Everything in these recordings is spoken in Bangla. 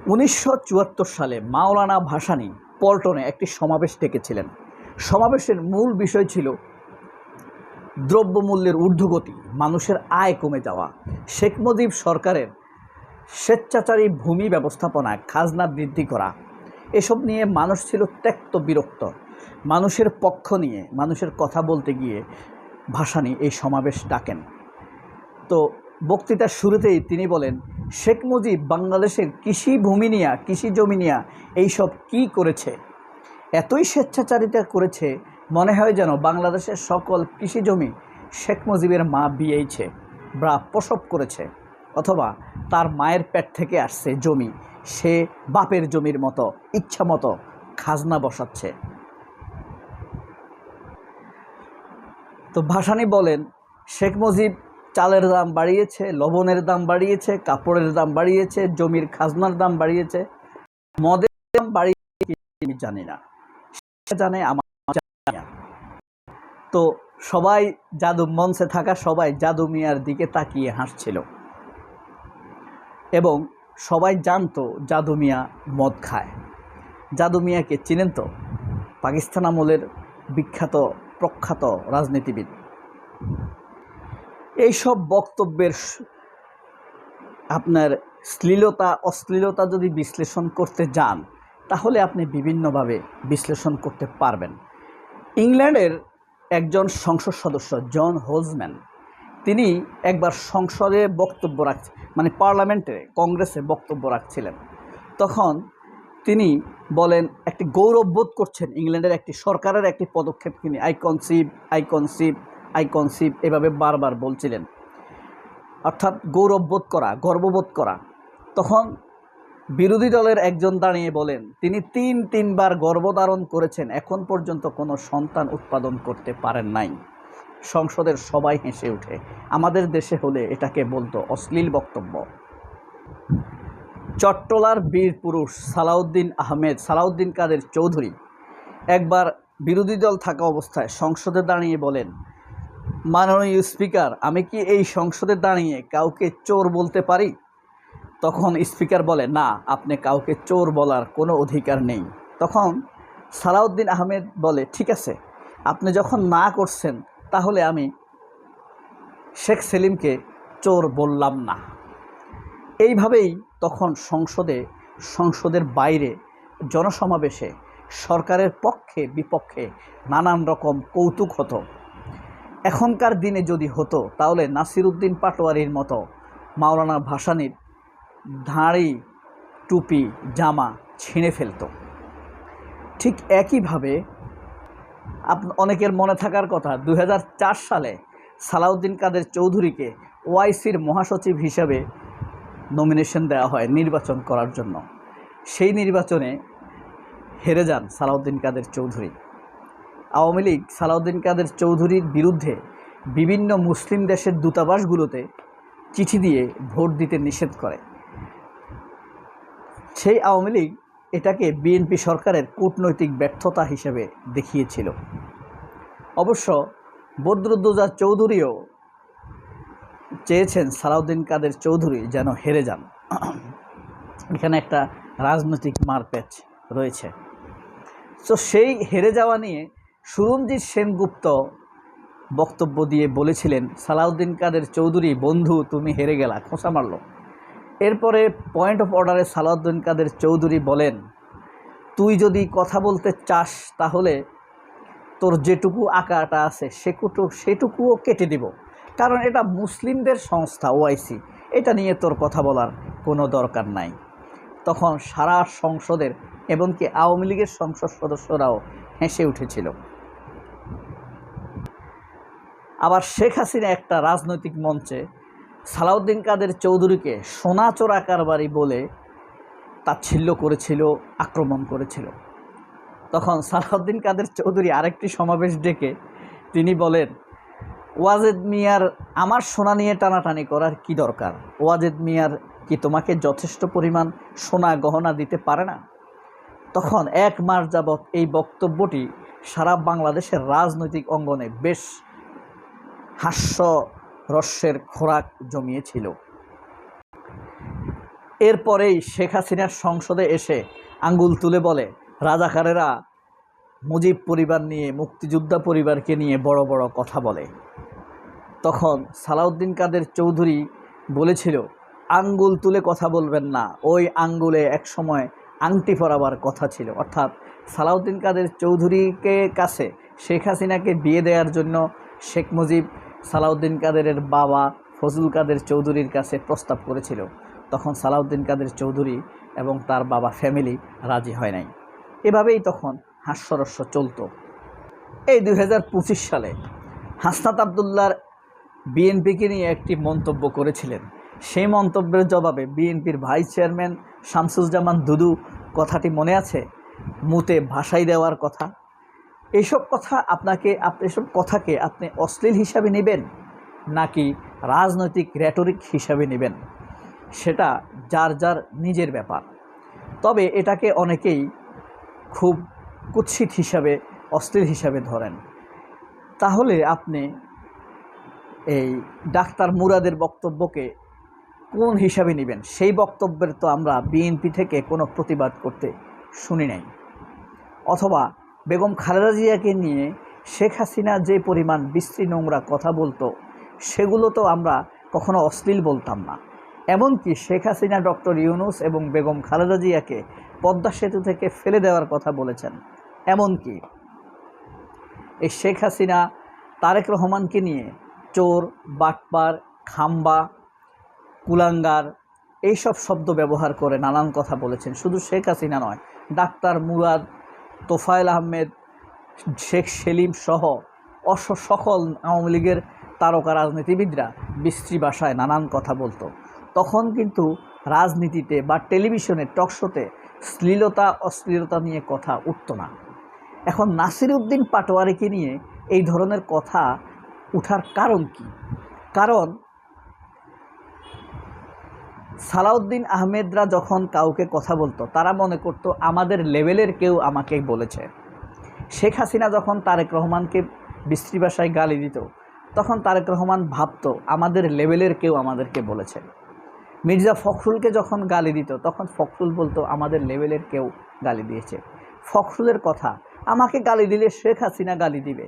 1974 সালে মাওলানা ভাসানী পল্টনে একটি সমাবেশ ডেকেছিলেন। সমাবেশের মূল বিষয় ছিল দ্রব্যমূল্যের ঊর্ধ্বগতি, মানুষের আয় কমে যাওয়া, শেখ মুজিব সরকারের স্বেচ্ছাচারী ভূমি ব্যবস্থাপনায় খাজনা বৃদ্ধি করা। এসব নিয়ে মানুষ ছিল ত্যক্ত বিরক্ত। মানুষের পক্ষ নিয়ে, মানুষের কথা বলতে গিয়ে ভাসানী এই সমাবেশ ডাকেন। তো বক্তৃতার শুরুতেই তিনি বলেন, শেখ মুজিব বাংলাদেশের কৃষি ভূমি নিয়ে, কৃষি জমি নিয়ে এইসব কী করেছে, এতই স্বেচ্ছাচারিতা করেছে, মনে হয় যেন বাংলাদেশের সকল কৃষি জমি শেখ মুজিবের মা বিয়েছে বা প্রসব করেছে, অথবা তার মায়ের পেট থেকে আসছে জমি, সে বাপের জমির মতো ইচ্ছা মতো খাজনা বসাচ্ছে। তো ভাসানী বলেন, শেখ মুজিব চালের দাম বাড়িয়েছে, লবণের দাম বাড়িয়েছে, কাপড়ের দাম বাড়িয়েছে, জমির খাজনার দাম বাড়িয়েছে, মদের দাম বাড়িয়েছে আমি জানি না, সে জানে, আমার জানি না। তো সবাই জাদু মঞ্চে থাকা সবাই জাদু মিয়ার দিকে তাকিয়ে হাসছিল এবং সবাই জানতো জাদু মিয়া মদ খায়। জাদু মিয়াকে চিনেন তো? পাকিস্তান আমলের বিখ্যাত প্রখ্যাত রাজনীতিবিদ। এইসব বক্তব্যের আপনার অশ্লীলতা যদি বিশ্লেষণ করতে যান, তাহলে আপনি বিভিন্নভাবে বিশ্লেষণ করতে পারবেন। ইংল্যান্ডের একজন সংসদ সদস্য জন হোজম্যান, তিনি একবার সংসদে বক্তব্য পার্লামেন্টে, কংগ্রেসে বক্তব্য রাখছিলেন। তখন তিনি বলেন, একটি গৌরববোধ করছেন ইংল্যান্ডের একটি সরকারের একটি পদক্ষেপ তিনি আই কনসিভ এভাবে বারবার বলছিলেন, অর্থাৎ গৌরববোধ করা, গর্ববোধ করা। তখন বিরোধী দলের একজন দাঁড়িয়ে বলেন, তিনি তিনবার গর্ভধারণ করেছেন, এখন পর্যন্ত কোনো সন্তান উৎপাদন করতে পারেন নাই। সংসদের সবাই হেসে ওঠে। আমাদের দেশে হলে এটাকে বলতো অশ্লীল বক্তব্য। চট্টলার বীর পুরুষ সালাউদ্দিন কাদের চৌধুরী একবার বিরোধী দল থাকা অবস্থায় সংসদে দাঁড়িয়ে বলেন, মাননীয় স্পিকার, আমি কি এই সংসদে দাঁড়িয়ে কাউকে চোর বলতে পারি? তখন স্পিকার বলে, না, আপনি কাউকে চোর বলার কোনো অধিকার নেই। তখন সালাউদ্দিন আহমেদ বলে, ঠিক আছে, আপনি যখন না করছেন তাহলে আমি শেখ সেলিমকে চোর বললাম না। এইভাবেই তখন সংসদের বাইরে জনসমাবেশে সরকারের পক্ষে বিপক্ষে নানান রকম কৌতুক হতো। এখনকার দিনে যদি হতো তাহলে নাসিরউদ্দিন পাটোয়ারির মতো মাওলানা ভাসানীর দাড়ি, টুপি, জামা ছিঁড়ে ফেলত। ঠিক একইভাবে অনেকের মনে থাকার কথা, 2004 সালে সালাউদ্দিন কাদের চৌধুরীকে ওআইসির মহাসচিব হিসাবে নমিনেশন দেওয়া হয় নির্বাচন করার জন্য। সেই নির্বাচনে হেরে যান সালাউদ্দিন কাদের চৌধুরী। আওয়ামী লীগ সালাউদ্দিন কাদের চৌধুরীর বিরুদ্ধে বিভিন্ন মুসলিম দেশের দূতাবাসগুলোতে চিঠি দিয়ে ভোট দিতে নিষেধ করে। সেই আওয়ামী লীগ এটাকে বিএনপি সরকারের কূটনৈতিক ব্যর্থতা হিসেবে দেখিয়েছিল। অবশ্য বদরুদ্দোজা চৌধুরীও চেয়েছেন সালাউদ্দিন কাদের চৌধুরী যেন হেরে যান। এখানে একটা রাজনৈতিক মারপ্যাচ রয়েছে। তো সেই হেরে যাওয়া নিয়ে সুরঞ্জিত সেনগুপ্ত বক্তব্য দিয়ে বলেছিলেন, সালাউদ্দিন কাদের চৌধুরী, বন্ধু তুমি হেরে গেলা, খোঁচা মারল। এরপরে পয়েন্ট অফ অর্ডারে সালাউদ্দিন কাদের চৌধুরী বলেন, তুই যদি কথা বলতে চাস তাহলে তোর যেটুকু আঁকাটা আছে সেটুকুও কেটে দিব, কারণ এটা মুসলিমদের সংস্থা ওআইসি, এটা নিয়ে তোর কথা বলার কোনো দরকার নাই। তখন সারা সংসদের এমনকি আওয়ামী লীগের সংসদ সদস্যরাও হেসে উঠেছিল। আবার শেখ হাসিনা একটা রাজনৈতিক মঞ্চে সালাউদ্দিন কাদের চৌধুরীকে সোনা চোরা কারবারি বলে তাচ্ছিল্য করেছিল, আক্রমণ করেছিল। তখন সালাউদ্দিন কাদের চৌধুরী আরেকটি সমাবেশ ডেকে তিনি বলেন, ওয়াজেদ মিয়ার আমার সোনা নিয়ে টানাটানি করার কি দরকার? ওয়াজেদ মিয়ার কি তোমাকে যথেষ্ট পরিমাণ সোনা গহনা দিতে পারে না? তখন 1 মাস যাবৎ এই বক্তব্যটি সারা বাংলাদেশের রাজনৈতিক অঙ্গনে বেশ হাস্যরস্যের খোরাক জমিয়েছিল। এরপরেই শেখ হাসিনার সংসদে এসে আঙ্গুল তুলে বলে রাজাকারেরা মুজিব পরিবার নিয়ে, মুক্তিযোদ্ধা পরিবারকে নিয়ে বড় বড় কথা বলে। তখন সালাউদ্দিন কাদের চৌধুরী বলেছিল, আঙ্গুল তুলে কথা বলবেন না, ওই আঙ্গুলে একসময় আংটি পরাবার কথা ছিল। অর্থাৎ সালাউদ্দিন কাদের চৌধুরীকে কাছে শেখ হাসিনাকে বিয়ে দেওয়ার জন্য শেখ মুজিব সালাউদ্দিন কাদেরের বাবা ফজলুল কাদের চৌধুরীর কাছে প্রস্তাব করেছিল। তখন সালাউদ্দিন কাদের চৌধুরী এবং তার বাবা ফ্যামিলি রাজি হয় নাই। এভাবেই তখন হাস্যরস্য চলত। এই 2025 সালে হাসনাত আবদুল্লাহর বিএনপিকে নিয়ে একটি মন্তব্য করেছিলেন। সেই মন্তব্যের জবাবে বিএনপির ভাইস চেয়ারম্যান শামসুজ্জামান দুদু, কথাটি মনে আছে? মুতে ভাসাই দেওয়ার কথা। এইসব কথাকে আপনি অশ্লীল হিসাবে নেবেন নাকি রাজনৈতিক রেটরিক হিসাবে নেবেন, সেটা যার যার নিজের ব্যাপার। তবে এটাকে অনেকেই খুব কুৎসিত হিসাবে, অশ্লীল হিসাবে ধরেন। তাহলে আপনি এই ডাক্তার মুরাদের বক্তব্যকে কোন হিসাবে নেবেন? সেই বক্তব্যের তো আমরা বিএনপি থেকে কোনো প্রতিবাদ করতে শুনি নাই। অথবা বেগম খালেদা জিয়াকে নিয়ে শেখ হাসিনা যে পরিমাণ বিশ্রী নোংরা কথা বলতো, সেগুলো তো আমরা কখনো অশ্লীল বলতাম না। এমনকি শেখ হাসিনা ডক্টর ইউনূস এবং বেগম খালেদা জিয়াকে পদ্মা সেতু থেকে ফেলে দেওয়ার কথা বলেছেন। এমনকি এই শেখ হাসিনা তারেক রহমানকে নিয়ে চোর, বাটপার, খাম্বা, কুলাঙ্গার এইসব শব্দ ব্যবহার করে নানান কথা বলেছেন। শুধু শেখ হাসিনা নয়, ডাক্তার মুরাদ, তোফায়েল আহমেদ, শেখ সেলিম সহ সকল আওয়ামী লীগের তারকা রাজনীতিবিদরা বিশ্রী ভাষায় নানান কথা বলতো। তখন কিন্তু রাজনীতিতে বা টেলিভিশনে টকশোতে শ্লীলতা, অশ্লীলতা নিয়ে কথা উঠত না। এখন নাসিরউদ্দিন পাটোয়ারিকে নিয়ে এই ধরনের কথা উঠার কারণ কি? কারণ সালাউদ্দিন আহমেদরা যখন কাউকে কথা বলতো, তারা মনে করত আমাদের লেভেলের কেউ আমাকে বলেছে। শেখ হাসিনা যখন তারেক রহমানকে বিশ্রী ভাষায় গালি দিত, তখন তারেক রহমান ভাবত আমাদের লেভেলের কেউ আমাদেরকে বলেছে। মির্জা ফখরুলকে যখন গালি দিত, তখন ফখরুল বলতো আমাদের লেভেলের কেউ গালি দিয়েছে। ফখরুলের কথা, আমাকে গালি দিলে শেখ হাসিনা গালি দিবে,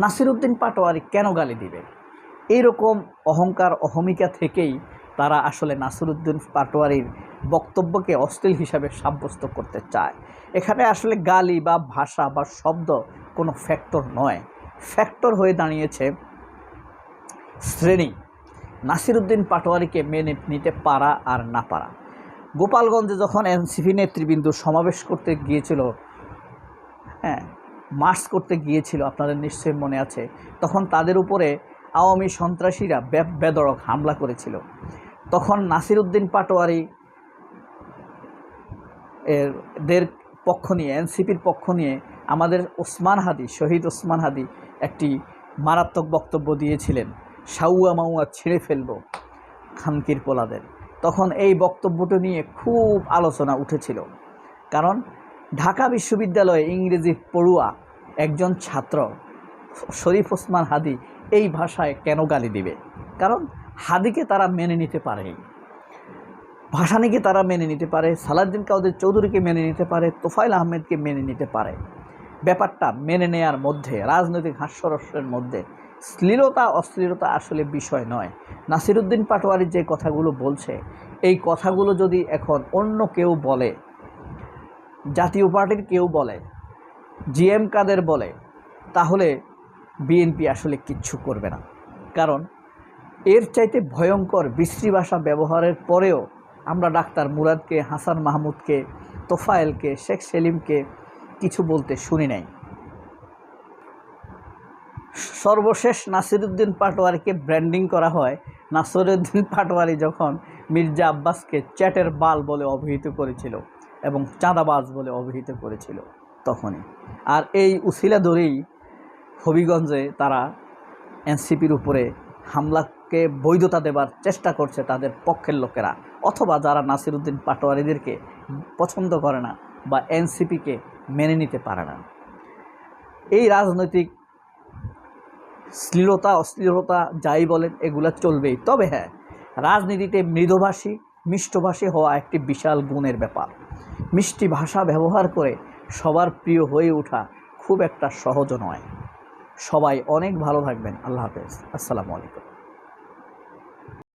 নাসিরউদ্দিন পাটোয়ারি কেন গালি দিবে? এইরকম অহংকার, অহমিকা থেকেই তারা আসলে নাসিরউদ্দিন পাটোয়ারির বক্তব্যকে অশ্লীল হিসাবে সাব্যস্ত করতে চায়। এখানে আসলে গালি বা ভাষা বা শব্দ কোনো ফ্যাক্টর নয়। ফ্যাক্টর হয়ে দাঁড়িয়েছে শ্রেণী, নাসিরউদ্দিন পাটোয়ারিকে মেনে নিতে পারা আর না পারা। গোপালগঞ্জে যখন এনসিপি নেতৃবৃন্দ সমাবেশ করতে গিয়েছিল, মার্চ করতে গিয়েছিল, আপনাদের নিশ্চয়ই মনে আছে, তখন তাদের উপরে আওয়ামী সন্ত্রাসীরা বেধড়ক হামলা করেছিল। তখন নাসিরউদ্দিন পাটোয়ারি এদের পক্ষ নিয়ে, এনসিপির পক্ষ নিয়ে আমাদের ওসমান হাদি, শহীদ ওসমান হাদি একটি মারাত্মক বক্তব্য দিয়েছিলেন, সাউয়া মাউয়া ছিঁড়ে ফেলবো খানকির পোলাদের। তখন এই বক্তব্যটা নিয়ে খুব আলোচনা উঠেছিল। কারণ ঢাকা বিশ্ববিদ্যালয়ে ইংরেজি পড়ুয়া একজন ছাত্র শরীফ ওসমান হাদি এই ভাষায় কেন গালি দিবে? কারণ হাদিকে তারা মেনে নিতে পারে, ভাসানীকে তারা মেনে নিতে পারে, সালাউদ্দিন কাদের চৌধুরীকে মেনে নিতে পারে, তোফায়েল আহমেদকে মেনে নিতে পারে। ব্যাপারটা মেনে নেয়ার মধ্যে, রাজনৈতিক হাস্যরস্যের মধ্যে শ্লীলতা, অশ্লীলতা আসলে বিষয় নয়। নাসিরউদ্দিন পাটোয়ারি যে কথাগুলো বলছে, এই কথাগুলো যদি এখন অন্য কেউ বলে, জাতীয় পার্টির কেউ বলে, জিএম কাদের বলে, তাহলে বিএনপি আসলে কিচ্ছু করবে না। কারণ এর চাইতে ভয়ঙ্কর বিশ্রী ভাষা ব্যবহারের পরেও আমরা ডাক্তার মুরাদকে, হাসান মাহমুদকে, তোফায়েলকে, শেখ সেলিমকে কিছু বলতে শুনি নাই। সর্বশেষ নাসিরউদ্দিন পাটোয়ারিকে ব্র্যান্ডিং করা হয় নাসিরউদ্দিন পাটোয়ারি যখন মির্জা আব্বাসকে চ্যাটের বাল বলে অভিহিত করেছিল এবং চাঁদাবাজ বলে অভিহিত করেছিল তখনই। আর এই উসিলা ধরেই হবিগঞ্জে তারা এনসিপির উপরে হামলাকে বৈধতা দেবার চেষ্টা করছে তাদের পক্ষের লোকেরা, অথবা যারা নাসিরউদ্দিন পাটোয়ারিদেরকে পছন্দ করে না বা এনসিপিকে মেনে নিতে পারে না। এই রাজনৈতিক শ্লীলতা, অশ্লীলতা যাই বলেন, এগুলা চলবেই। তবে হ্যাঁ, রাজনীতিতে মৃদুভাষী, মিষ্টভাষী হওয়া একটি বিশাল গুণের ব্যাপার। মিষ্টি ভাষা ব্যবহার করে সবার প্রিয় হয়ে ওঠা খুব একটা সহজও নয়। সবাই অনেক ভালো থাকবেন। আল্লাহ হাফেজ। আসসালামু আলাইকুম।